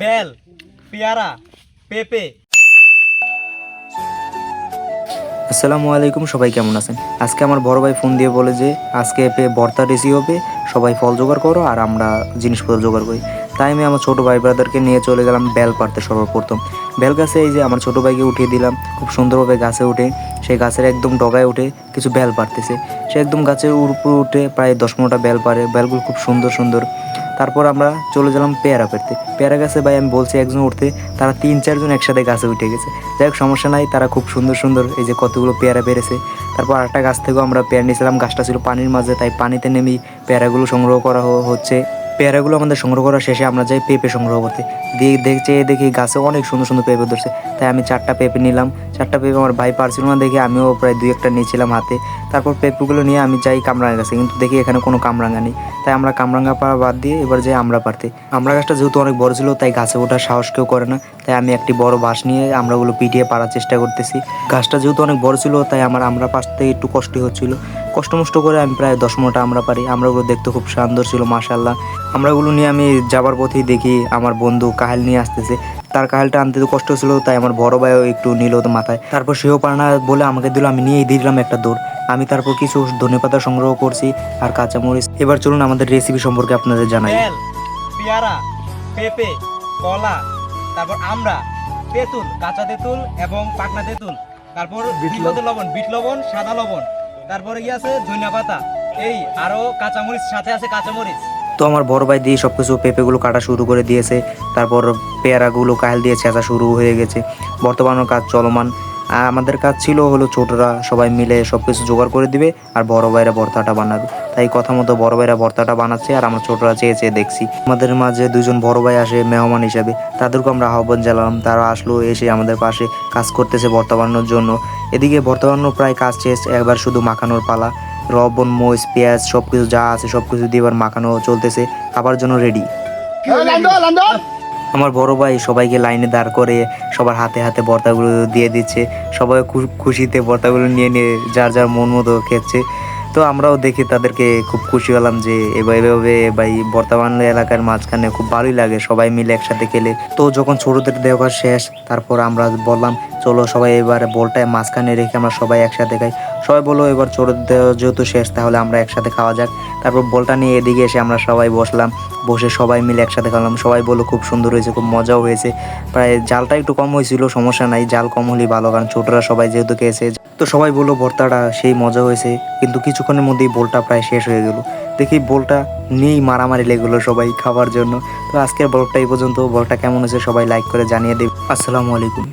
Bell, পেয়ারা, পেঁপে। আসসালামু আলাইকুম, সবাই কেমন আছেন? আজকে আমার বড় ভাই ফোন দিয়ে বলে যে আজকে ভর্তা রেসি হবে, সবাই ফল জোগাড় করো আর আমরা জিনিসপত্র জোগাড় করি। তাই আমি আমার ছোটো ভাই ব্রাদারকে নিয়ে চলে গেলাম বেল পাড়তে। সর্বপ্রথম বেল গাছে এই যে আমার ছোটো ভাইকে উঠিয়ে দিলাম, খুব সুন্দরভাবে গাছে উঠে সেই গাছের একদম ডগায় উঠে কিছু বেল পাড়তেছে। সে একদম গাছের উপরে উঠে প্রায় 10-15টা বেল পাড়ে, বেলগুলো খুব সুন্দর সুন্দর। তারপর আমরা চলে গেলাম পেয়ারা পেড়তে। পেয়ারা গাছে ভাই আমি বলছি একজন উঠতে, তারা 3-4 জন একসাথে গাছে উঠে গেছে। যাই হোক, সমস্যা নাই, তারা খুব সুন্দর সুন্দর এই যে কতগুলো পেয়ারা পেরেছে। তারপর আরেকটা গাছ থেকেও আমরা পেয়ারা নিয়েছিলাম, গাছটা ছিল পানির মাঝে, তাই পানিতে নেমেই পেয়ারাগুলো সংগ্রহ করা হচ্ছে। পেয়ারাগুলো আমাদের সংগ্রহ করা শেষে আমরা যাই পেঁপে সংগ্রহ করতে। দেখি গাছে অনেক সুন্দর সুন্দর পেঁপে ধরছে, তাই আমি 4টা পেঁপে নিলাম। 4টা পেঁপে আমার ভাই পারছিল না দেখে আমিও প্রায় 2-1টা নিয়েছিলাম হাতে। তারপর পেঁপেগুলো নিয়ে আমি যাই কামরাঙা গাছে, কিন্তু দেখি এখানে কোনো কামরাঙা নেই। তাই আমরা কামরাঙা পাড়া বাদ দিয়ে এবার যাই আমরা পারতে। আমরা গাছটা যেহেতু অনেক বড় ছিল, তাই গাছে ওঠার সাহস কেউ করে না, তাই আমি একটি বড় বাঁশ নিয়ে আমরাগুলো পিটিয়ে পাড়ার চেষ্টা করতেছি। গাছটা যেহেতু অনেক বড় ছিল, তাই আমরা পারতে একটু কষ্টই হচ্ছিল। কষ্ট করে আমি প্রায় 10-15টা আমরা পারি। আমরাগুলো দেখতে খুব সুন্দর ছিল, মাশাআল্লাহ। আমরাগুলো নিয়ে আমি যাবার পথেই দেখি আমার বন্ধু কাহাল নিয়ে আসতেছে। তার কাহালটা আনতে তো কষ্ট ছিল, তাই আমার বড় ভাইও একটু নিল তো মাথায়। তারপর সেও পারে না বলে আমাকে দিল, আমি নিয়েই দিলাম একটা দৌড়। আমি তারপর কিছু ধনেপাতা সংগ্রহ করছি আর কাঁচামরিচ। এবার চলুন আমাদের রেসিপি সম্পর্কে আপনাদের জানাই। বেল, পেয়ারা, পেঁপে, কলা, তারপর আমরা, তেঁতুল, কাঁচা তেঁতুল এবং পাকনা তেঁতুল, তারপর বিট লবণ, সাদা লবণ, তারপরে কি আছে ধনিয়া পাতা, এই আরো কাঁচামরিচ, সাথে আছে কাঁচামরিচ। তো আমার বড় ভাই দিয়ে সব কিছু পেঁপেগুলো কাটা শুরু করে দিয়েছে। তারপর পেয়ারাগুলো কাহেল দিয়ে ছেঁচা শুরু হয়ে গেছে। বর্তমানে কাজ চলমান। আর আমাদের কাজ ছিল হলো ছোটরা সবাই মিলে সব কিছু জোগাড় করে দিবে আর বড় ভাইরা ভর্তাটা বানাবে। তাই কথা মতো বড় ভাইরা ভর্তাটা বানাচ্ছে আর আমরা ছোটরা চেয়ে চেয়ে দেখছি। আমাদের মাঝে 2জন বড় ভাই আসে মেহমান হিসাবে, তাদেরকে আমরা আহ্বান জানালাম। তারা আসলো, এসে আমাদের পাশে কাজ করতেছে ভর্তা বানানোর জন্য। এদিকে ভর্তা বানানোর প্রায় কাজ শেষ, একবার শুধু মাখানোর পালা। লবণ, মরিচ, পেঁয়াজ সবকিছু যা আছে সবকিছু দিয়ে এবার মাখানো চলতেছে, খাবার জন্য রেডি। আমার বড় ভাই সবাইকে লাইনে দাঁড় করে সবার হাতে হাতে ভর্তাগুলো দিয়ে দিচ্ছে। সবাই খুশিতে ভর্তাগুলো নিয়ে নিয়ে যার যার মন মতো খেচ্ছে। তো আমরাও দেখে তাদেরকে খুব খুশি হলাম যে এভাবে ভাই ভর্তা বানালে এলাকার মাঝখানে খুব ভালোই লাগে সবাই মিলে একসাথে খেলে। তো যখন ছোটদের দেওয়া শেষ, তারপর আমরা বললাম চলো সবাই এবার বলটায় মাঝখানে রেখে আমরা সবাই একসাথে খাই। সবাই বললো এবার ছোটদের দেওয়া যেহেতু শেষ, তাহলে আমরা একসাথে খাওয়া যাক। তারপর বলটা নিয়ে এদিকে এসে আমরা সবাই বসলাম, বসে সবাই মিলে একসাথে খেলাম। সবাই বললো খুব সুন্দর হয়েছে, খুব মজাও হয়েছে। প্রায় জালটা একটু কম হয়েছিল, সমস্যা নাই, জাল কম হলেই ভালো, কারণ ছোটরা সবাই যেহেতু খেয়েছে। তো সবাই বললো ভর্তাটা সেই মজা হয়েছে, কিন্তু কিছুক্ষণের মধ্যেই বোলটা প্রায় শেষ হয়ে গেল। দেখি বোলটা নিয়েই মারামারি লেগেলো সবাই খাবার জন্য। তো আজকের ব্লগটা এই পর্যন্ত। ব্লগটা কেমন হয়েছে সবাই লাইক করে জানিয়ে দেবে। আসসালামু আলাইকুম।